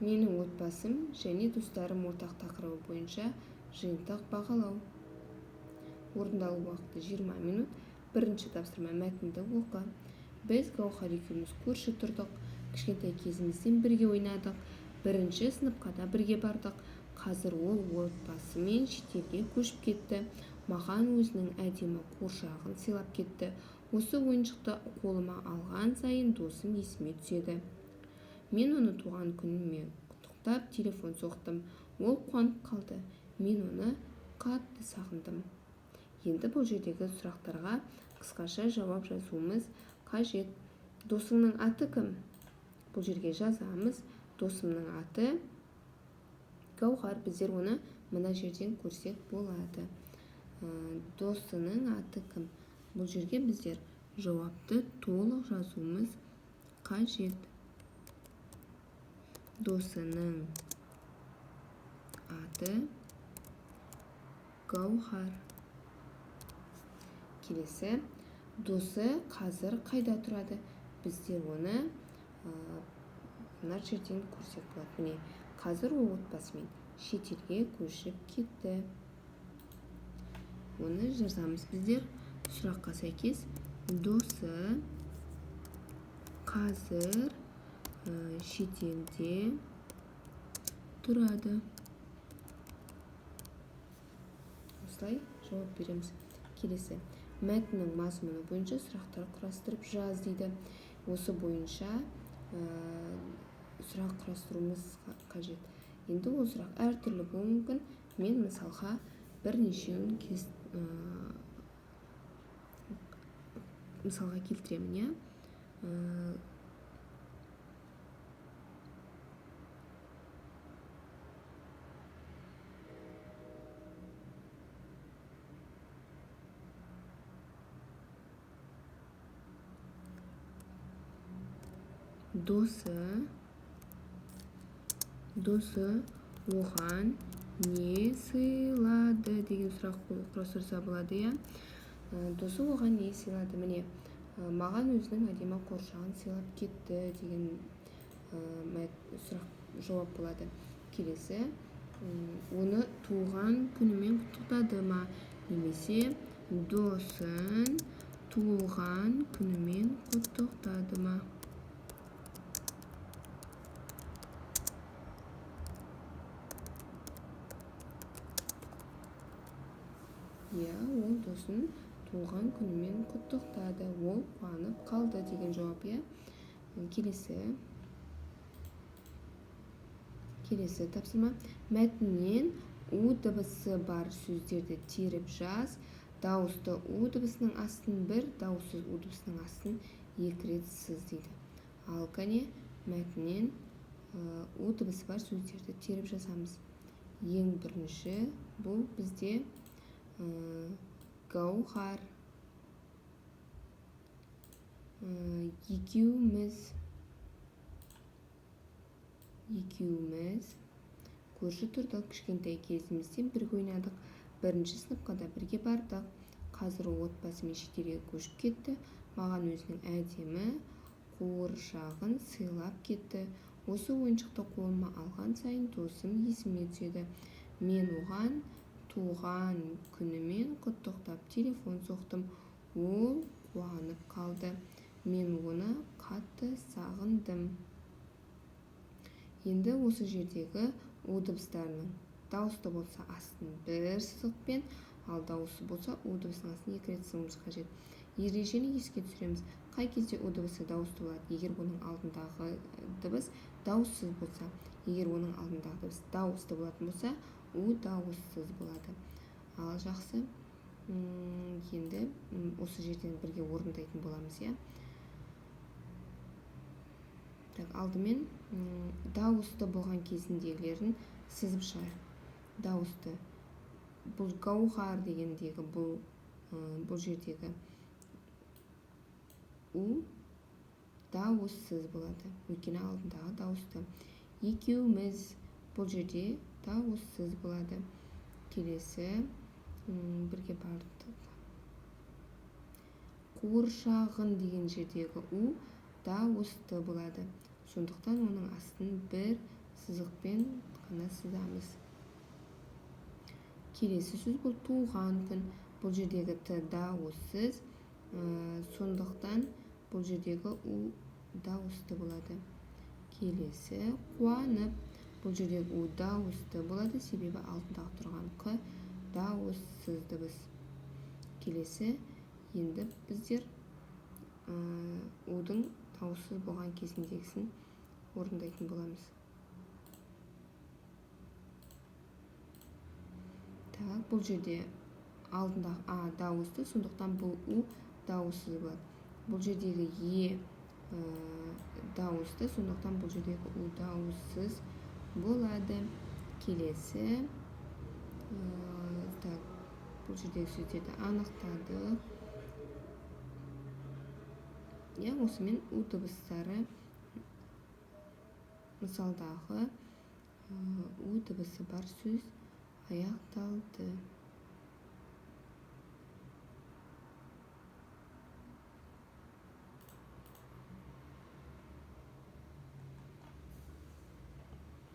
Менің отбасым және достарым ортақ тақырыбы бойынша жиынтық бағалау. Орындалу уақыты 20 минут. Бірінші тапсырма: мәтінді оқы. Біз Гаухар екеуміз көрші тұрдық. Кішкентай кезімізден бірге ойнадық. Бірінші сыныпқа да бірге бардық. Қазір ол отбасымен шетелге көшіп кетті. Маған өзінің әдемі қуыршағын сыйлап кетті. Осы ойыншықты қолыма алған сайын досым есіме түседі. Мен оны туған күнімен құттықтап телефон соқтым. Ол қуанып қалды. Мен оны қатты сағындым. Енді бұл жердегі сұрақтарға қысқаша жауап жазуымыз қажет. Досыңның аты кім? Бұл жерге жазамыз. Досымның аты Гаухар. Біздер оны мына жерден көрсек болады. Досының аты кім? Бұл жерге біздер жауапты толық жазуымыз қажет. Досының аты Гаухар. Келесі: досы қазір қайда тұрады? Біздер оны мына жерден көрсек болады. Міне, қазір ол отбасымен шетелге көшіп кетті. Оны жазамыз біздер сұраққа сәйкес. Досы қазір шетелде тұрады. Осылай жауап береміз. Келесі: мәтіннің мазмұны бойынша сұрақтар құрастырып жаз дейді. Осы бойынша сұрақ құрастыруымыз қажет. Енді ол сұрақ әртүрлі болуы мүмкін. Мен мысалға бірнешеуін мысалға келтіремін. Досы оған не сыйлады деген сұрақ құрастырса болады. Досы оған не сыйлады? Міне, маған өзінің әдемі қуыршағын сыйлап кетті деген сұрақ жауап болады. Келесі: оны туған күнімен құттықтады ма? Немесе досын туған күнімен құттықтады ма? Ол досын туған күнімен құттықтады. Ол қуанып қалды деген жауап. Келесі тапсырма: мәтіннен у дыбысы бар сөздерді теріп жаз. Дауысты у дыбысының астын бір, дауыссыз у дыбысының астын екі рет сыз дейді. Ал кәне мәтіннен у дыбысы бар сөздерді теріп жазамыз. Ең бірінші бұл бізде Гаухар, екеуміз көрші тұрдық. Кішкентай кезімізден бірге ойнадық. Бірінші сыныпқа да бірге бардық. Қазір ол отбасымен шетелге көшіп кетті. Маған өзінің әдемі қуыршағын сыйлап кетті. Осы ойыншықты қолыма алған сайын досым есіме түседі. Мен оған туған күнімен құттықтап телефон соқтым. Ол қуанып қалды. Мен оны қатты сағындым. Енді осы жердегі у дыбыстарының дауысты болса астын бір сызықпен, ал дауысты болса у дыбысының астын екі рет сызуымыз қажет. Ережені еске түсіреміз. Қай кезде у дыбысы дауысты болады? Егер оның алдындағы дыбыс дауыссыз болса, егер оның алдындағы дыбыс дауысты болатын болса, у дауыссыз болады. Ал жақсы, енді осы жерден бірге орындайтын боламыз. Алдымен дауысты болған кезіндегілерін сызып шығайық. Дауысты. Бұл Гаухар дегендегі бұл жердегі у дауыссыз болады. Өйткені алдындағы дауысты. Екеуміз бұл жерде дауыссыз болады. Келесі бірге бардық. Қуыршағын деген жердегі у дауысты болады. Сондықтан оның астын бір сызықпен ғана сызамыз. Келесі сөз бұл туған күн. Бұл жердегі т дауыссыз, сондықтан бұл жердегі у дауысты болады. Келесі қуанып. Бұл жердегі у дауысты болады, себебі алдындағы тұрған қ дауыссыз дыбыс. Келесі енді біздер удың дауыссыз болған кезіндегісін орындайтын боламыз. Бұл жерде алдындағы а дауысты, сондықтан бұл у дауыссыз болады. Бұл жердегі е дауысты, сондықтан бұл жердегі у дауыссыз болады. Келесі бұл жердегі сөздерді анықтадық. Осымен у дыбыстары мысалдағы у дыбысы бар сөз аяқталды.